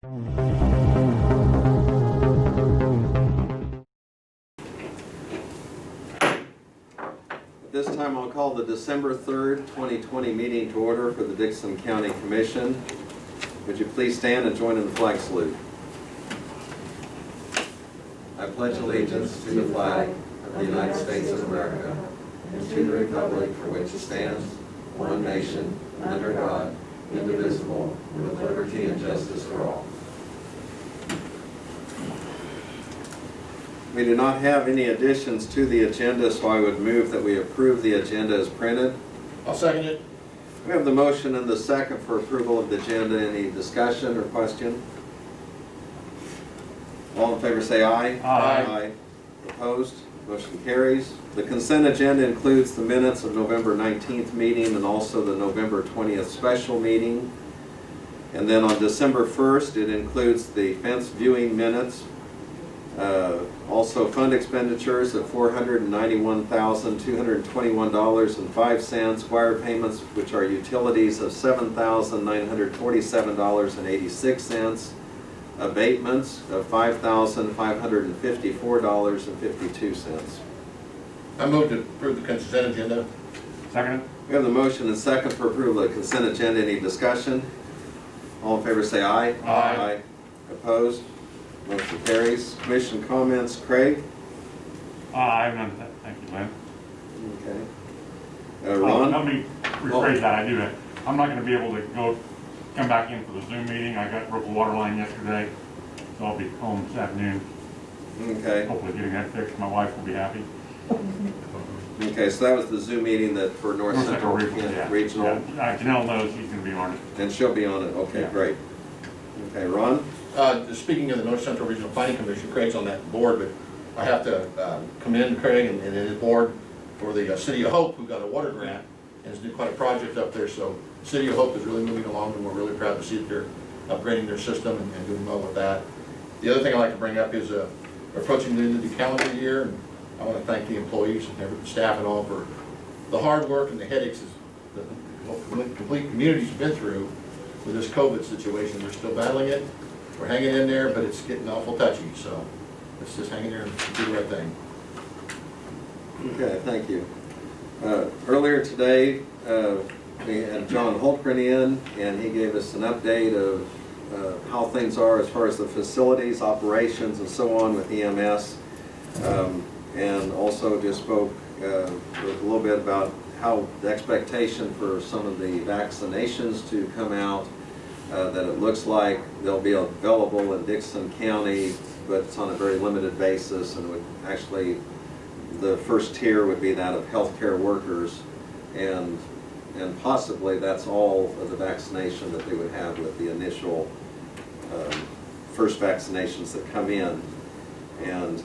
At this time, I'll call the December 3rd, 2020 meeting to order for the Dickson County Commission. Would you please stand and join in the flag salute? I pledge allegiance to the flag of the United States of America and to the republic for which it stands, one nation, under God, indivisible, with liberty and justice for all. We do not have any additions to the agenda, so I would move that we approve the agenda as printed. I'll second it. We have the motion and the second for approval of the agenda. Any discussion or question? All in favor say aye. Aye. Opposed? Motion carries. The consent agenda includes the minutes of November 19th meeting and also the November 20th special meeting. And then on December 1st, it includes the fence viewing minutes. Also fund expenditures of $491,221.05, wire payments, which are utilities, of $7,947.86, abatements of $5,554.52. I move to approve the consent agenda. Second. We have the motion and second for approval of the consent agenda. Any discussion? All in favor say aye. Aye. Opposed? Motion carries. Commission comments. Craig? I have none. Thank you, Lynn. Okay. Ron? Let me rephrase that. I do that. I'm not going to be able to come back in for the Zoom meeting. I got broke the water line yesterday, so I'll be home this afternoon. Okay. Hopefully getting that fixed. My wife will be happy. Okay, so that was the Zoom meeting that for North Central Regional. Yeah. Janelle knows she's going to be on it. And she'll be on it. Okay, Yeah. great. Okay, Ron? Speaking of the North Central Regional Planning Commission, Craig's on that board, but I have to commend Craig and his board for the City of Hope, who got a water grant and is doing quite a project up there. So City of Hope is really moving along, and we're really proud to see that they're upgrading their system and doing well with that. The other thing I'd like to bring up is we're approaching the end of the calendar year, and I want to thank the employees and the staff and all for the hard work and the headaches that the complete community's been through with this COVID situation. We're still battling it. We're hanging in there, but it's getting awful touchy, so let's just hang in there and do the right thing. Okay, thank you. Earlier today, we had John Holtgren in, and he gave us an update of how things are as far as the facilities, operations, and so on with EMS. And also just spoke a little bit about how the expectation for some of the vaccinations to come out, that it looks like they'll be available in Dickson County, but it's on a very limited basis, and would actually, the first tier would be that of healthcare workers, and possibly that's all of the vaccination that they would have with the initial first vaccinations that come in. And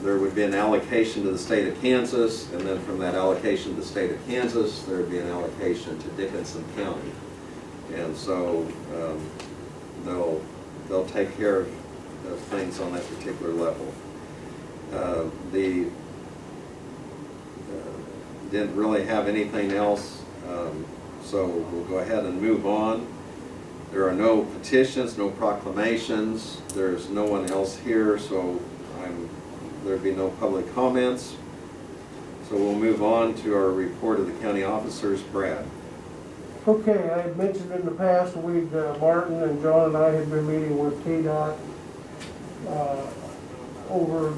there would be an allocation to the state of Kansas, and then from that allocation to the state of Kansas, there would be an allocation to Dickinson County. And so they'll take care of things on that particular level. Didn't really have anything else, so we'll go ahead and move on. There are no petitions, no proclamations. There's no one else here, so there'd be no public comments. So we'll move on to our report of the county officers. Brad. Okay, I had mentioned in the past, Martin and John and I had been meeting with KDOT over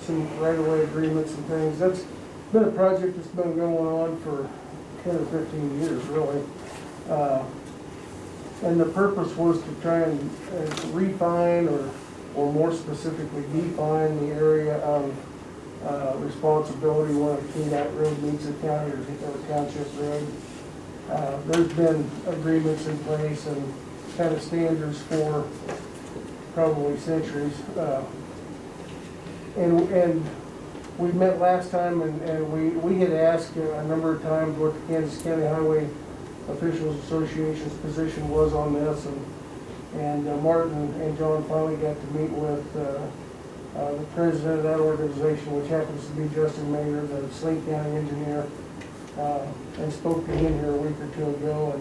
some right-of-way agreements and things. That's been a project that's been going on for 10 or 15 years, really. And the purpose was to try and refine or more specifically define the area of responsibility when a KDOT road meets a county or township road. There's been agreements in place and kind of standards for probably centuries. And we met last time, and we had asked a number of times what the Kansas County Highway Officials Association's position was on this, and Martin and John finally got to meet with the president of that organization, which happens to be Justin Mayer, the Slate County engineer, and spoke to him here a week or two ago,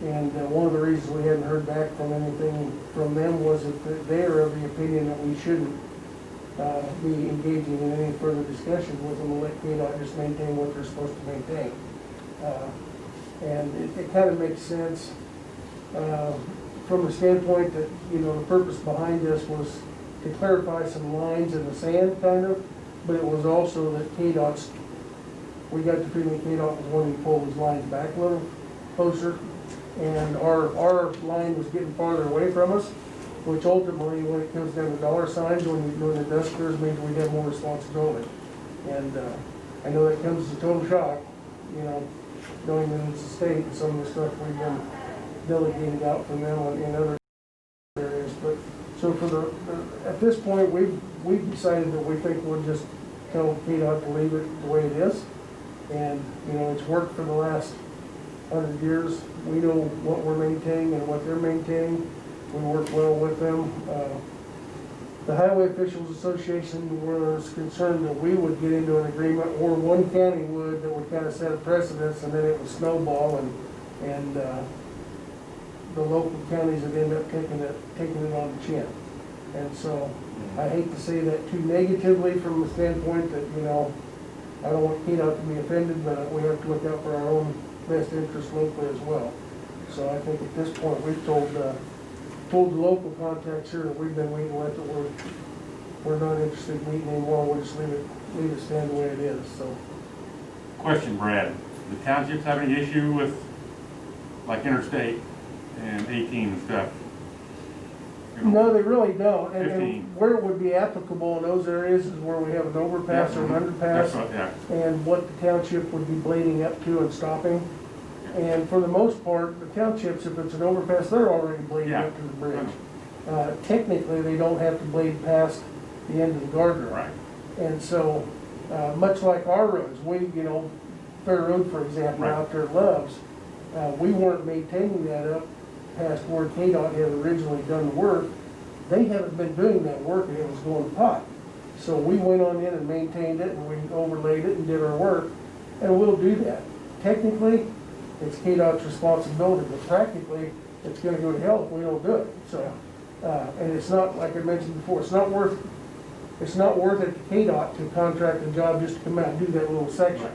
And one of the reasons we hadn't heard back from anything from them was that they are of the opinion that we shouldn't be engaging in any further discussion with them, and let KDOT just maintain what they're supposed to maintain. And it kind of makes sense from the standpoint that, you know, the purpose behind this was to clarify some lines in the sand, kind of, but it was also that KDOT's, we got the feeling KDOT was wanting to pull these lines back a little closer, and our line was getting farther away from us, which ultimately, when it comes down to dollar signs, when the dust clears, means we have more responsibility. And I know that comes as a total shock, you know, knowing that it's a state and some of the stuff we've been delegated out from them in other areas. But so at this point, we've decided that we think we'll just tell KDOT to leave it the way it is. And, you know, it's worked for the last 100 years. We know what we're maintaining and what they're maintaining. We work well with them. The Highway Officials Association was concerned that we would get into an agreement, or one county would, that would kind of set a precedence, and then it would snowball, and the local counties would end up taking it on the chin. And so I hate to say that too negatively from the standpoint that, you know, I don't want KDOT to be offended, but we have to look out for our own best interest locally as well. So I think at this point, we've told the local contacts here that we've been waiting to let that we're not interested in meeting anymore. We'll just leave it stand the way it is, so. Question, Brad, the townships have any issue with, like, Interstate and 18 and stuff? You know, No, they really don't. And 15. where it would be applicable in those areas is where we have an overpass or an That's underpass, what, yeah. and what the township would be blading up to and stopping. And for the most part, the townships, if it's an overpass, they're already blading Yeah. up to the bridge. Technically, they don't have to blade past the end of the guardrail. Right. And so, much like our roads, you know, Fair Road, for example, Right. out there at Love's, we weren't maintaining that up past where KDOT had originally done the work. They haven't been doing that work, and it was going to pot. So we went on in and maintained it, and we overlaid it and did our work, and we'll do that. Technically, it's KDOT's responsibility, but practically, it's gonna go to hell if we don't do it. So, and it's not, like I mentioned before, it's not worth it to KDOT to contract a job just to come out and do that little section.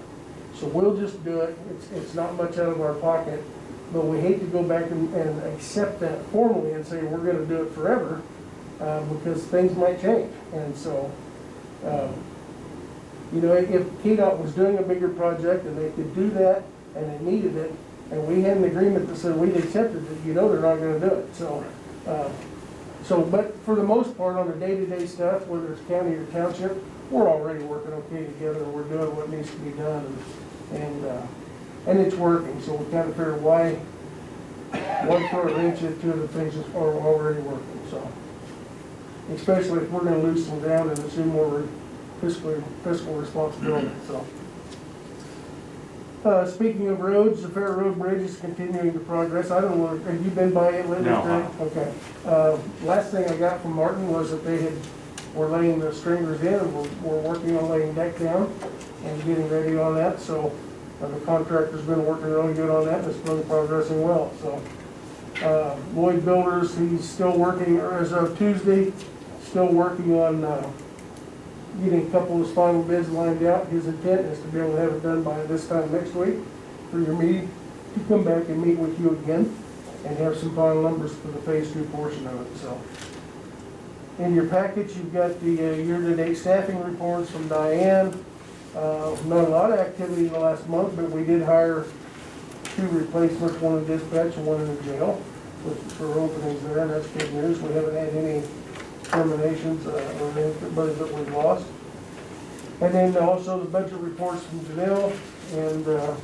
So we'll just do it. It's not much out of our pocket, but we hate to go back and accept that formally and say we're gonna do it forever, because things might change. And so, you know, if KDOT was doing a bigger project and they could do that, and they needed it, and we had an agreement that said we'd accepted it, you know they're not gonna do it, so. But for the most part, on the day-to-day stuff, whether it's county or township, we're already working okay together, and we're doing what needs to be done, and it's working, so we kind of figure why throw a wrench into two of the things that are already working, so. Especially if we're gonna loosen down and assume more fiscal responsibility, so. Speaking of roads, the Fair Road Bridge is continuing to progress. I don't know, have you been by it lately? No. Okay. Last thing I got from Martin was that were laying the stringers in, and we're working on laying deck down and getting ready on that. So the contractor's been working really good on that, and it's really progressing well. So Lloyd Builders, he's still working, or as of Tuesday, still working on getting a couple of his final bids lined out. His intent is to be able to have it done by this time next week for your meeting, to come back and meet with you again and have some final numbers for the phase 2 portion of it. So in your package, you've got the year-to-date staffing reports from Diane. Not a lot of activity in the last month, but we did hire 2 replacements, one in dispatch and one in the jail for openings there. That's good news. We haven't had any terminations or anybody that we've lost. And then also the budget reports from Janelle, and the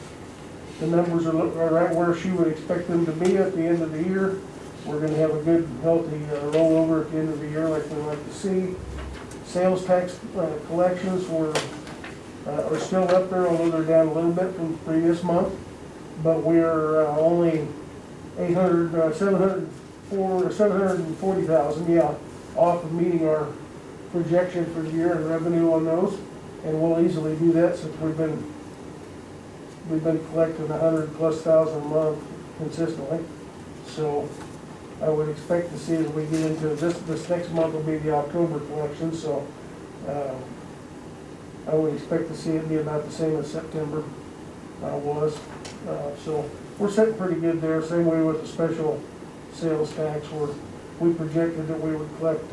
numbers are right where she would expect them to be at the end of the year. We're going to have a good, healthy rollover at the end of the year like we like to see. Sales tax collections are still up there, although they're down a little bit from the previous month. But we're only 740,000, yeah, off of meeting our projection for the year and revenue on those, and we'll easily do that since we've been collecting 100,000+ a month consistently. So I would expect to see as we get into this next month will be the October collection, so I would expect to see it be about the same as September was. So we're sitting pretty good there. Same way with the special sales tax, where we projected that we would collect,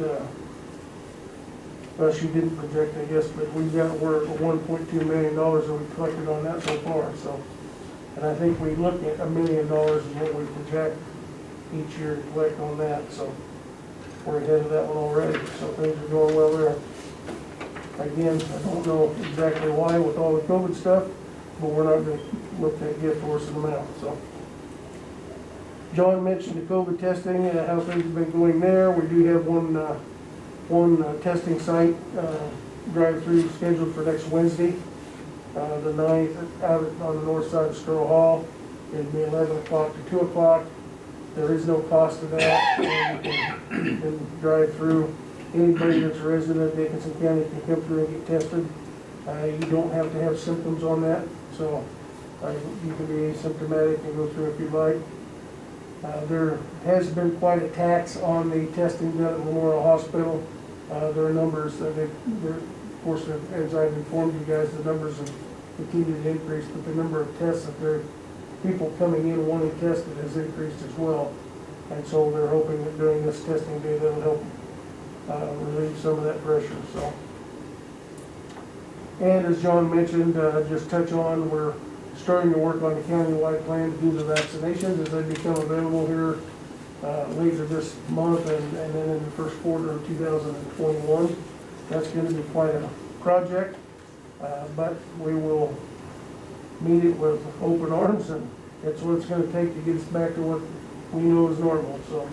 well, she didn't project, I guess, but we're at $1.2 million that we collected on that so far, so. And I think we look at $1 million is what we project each year to collect on that, so we're ahead of that one already, so things are going well there. Again, I don't know exactly why with all the COVID stuff, but we're not gonna look that gift horse in the mouth, so. John mentioned the COVID testing, how things have been going there. We do have one testing site, drive-through scheduled for next Wednesday, the 9th, out on the north side of Stroh Hall. It'd be 11 o'clock to 2 o'clock. There is no cost to that, and you can drive through. Anybody that's a resident of Dickinson County can come through and get tested. You don't have to have symptoms on that, so you can be asymptomatic and go through if you like. There has been quite a tax on the testing done at Memorial Hospital. There are numbers that of course, as I've informed you guys, the numbers have continued to increase, but the number of tests that people coming in wanting tested has increased as well. And so they're hoping that during this testing day, that'll help relieve some of that pressure, so. And as John mentioned, just touch on, we're starting to work on the countywide plan to do the vaccinations as they become available here later this month and then in the first quarter of 2021. That's going to be quite a project, but we will meet it with open arms, and it's what it's going to take to get us back to what we know is normal. So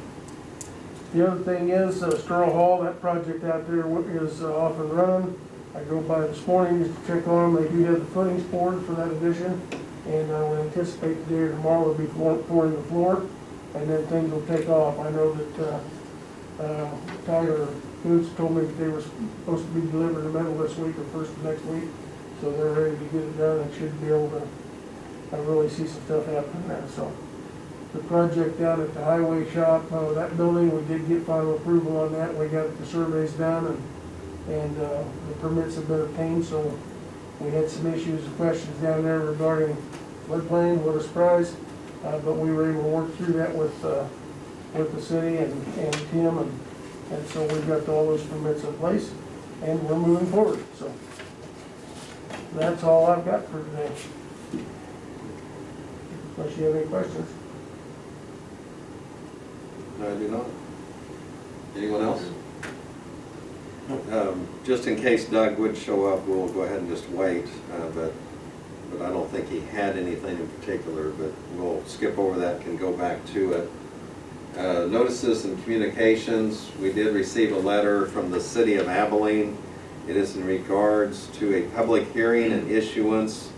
the other thing is Stroh Hall, that project out there is off and running. I drove by this morning just to check on them. They do have the footings poured for that addition, and I would anticipate today or tomorrow they'll be pouring the floor, and then things will take off. I know that Tyler Koontz told me that they were supposed to be delivered in the middle of this week or first of next week, so they're ready to get it done and should be able to really see some stuff happening there. So the project down at the highway shop, that building, we did get final approval on that. We got the surveys done, and the permits have been obtained, so we had some issues and questions down there regarding floodplain. What a surprise, but we were able to work through that with the city and Tim, and so we've got all those permits in place, and we're moving forward. So that's all I've got for today. Unless you have any questions. No, I do not. Anyone else? Just in case Doug would show up, we'll go ahead and just wait, but I don't think he had anything in particular, but we'll skip over that, can go back to it. Notices and communications, we did receive a letter from the city of Abilene. It is in regards to a public hearing and issuance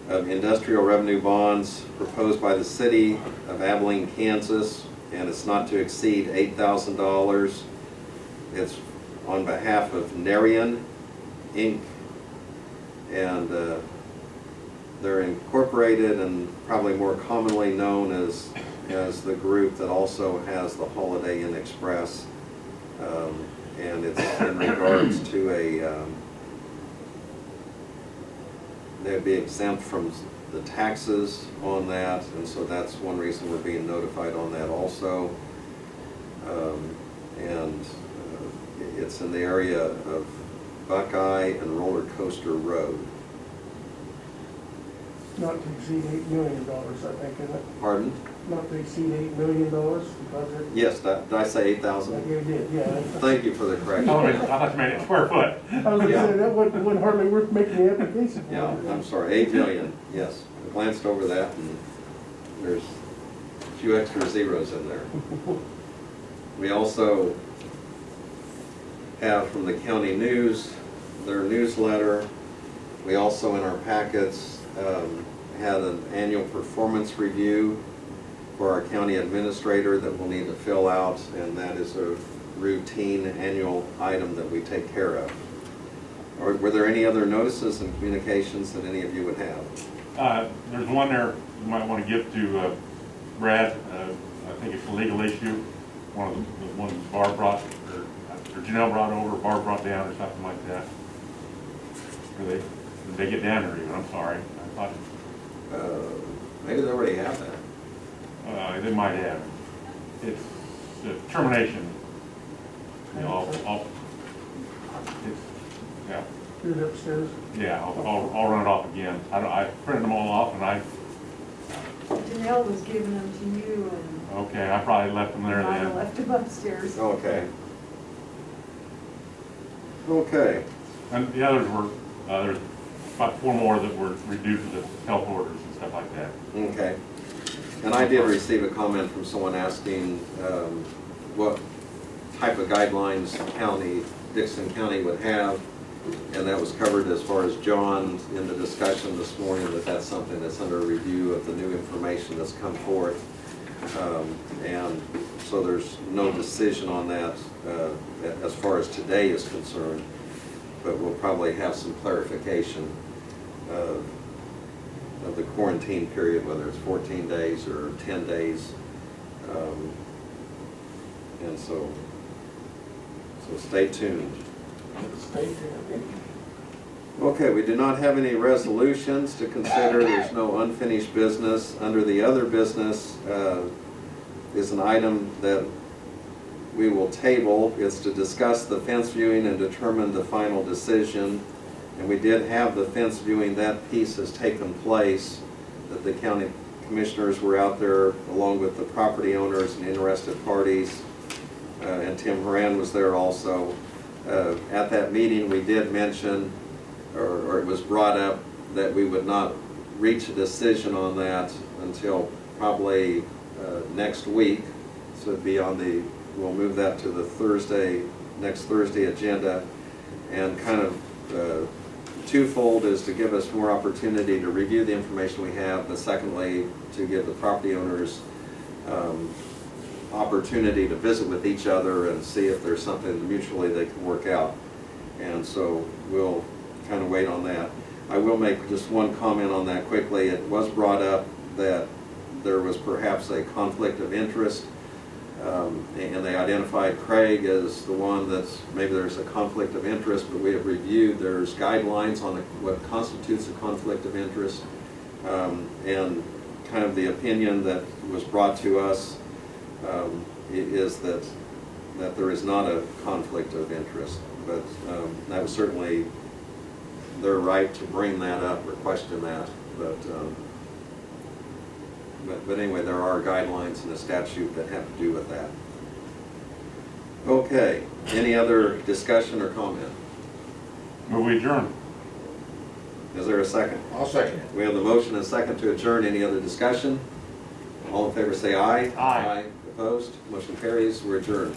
of industrial revenue bonds proposed by the city of Abilene, Kansas, and it's not to exceed $8,000. It's on behalf of Narian, Inc., and they're incorporated and probably more commonly known as the group that also has the Holiday Inn Express, and it's in regards to they'd be exempt from the taxes on that, and so that's one reason we're being notified on that also. It's in the area of Buckeye and Roller Coaster Road. Not to exceed $8 million, I think, isn't it? Pardon? Not to exceed $8 million project. Yes, did I say 8,000? You did, yeah. Thank you for the correction. I thought you made it square foot. I was gonna say, that wasn't hardly worth making the application for. Yeah, I'm sorry, 8 million, yes. I glanced over that and there's a few extra zeros in there. We also have from the county news, their newsletter. We also in our packets had an annual performance review for our county administrator that we'll need to fill out, and that is a routine annual item that we take care of. Were there any other notices and communications that any of you would have? There's one there you might want to give to Brad, I think it's a legal issue, one of the ones Barb brought, or Janelle brought over, Barb brought down, or something like that. Or did they get down there even, I'm sorry, I thought, Maybe they already have that. they might have. It's termination. You know, it's, yeah, Do it upstairs. yeah, I'll run it off again. I printed them all off and Janelle was giving them to you okay, I probably left them there and I then. left them upstairs. Okay. Okay. And the others were, there's about 4 more that were reduced to health orders and stuff like that. Okay. And I did receive a comment from someone asking what type of guidelines Dixon County would have, and that was covered as far as John in the discussion this morning, that that's something that's under review of the new information that's come forth. And so there's no decision on that as far as today is concerned, but we'll probably have some clarification of the quarantine period, whether it's 14 days or 10 days. And so stay tuned. Stay tuned. Okay, we do not have any resolutions to consider. There's no unfinished business. Under the other business is an item that we will table. It's to discuss the fence viewing and determine the final decision. And we did have the fence viewing. That piece has taken place, that the county commissioners were out there along with the property owners and interested parties. And Tim Horan was there also. At that meeting, we did mention, or it was brought up, that we would not reach a decision on that until probably next week. So it'd be on we'll move that to the next Thursday agenda. And kind of twofold is to give us more opportunity to review the information we have, but secondly, to give the property owners opportunity to visit with each other and see if there's something mutually they can work out. And so we'll kind of wait on that. I will make just one comment on that quickly. It was brought up that there was perhaps a conflict of interest, and they identified Craig as the one that's, maybe there's a conflict of interest, but we have reviewed, there's guidelines on what constitutes a conflict of interest, and kind of the opinion that was brought to us is that there is not a conflict of interest, but that was certainly their right to bring that up or question that, but anyway, there are guidelines in the statute that have to do with that. Okay, any other discussion or comment? Move we adjourn. Is there a second? I'll second it. We have the motion and second to adjourn. Any other discussion? All in favor say aye. Aye. Opposed? Motion carries. We're adjourned.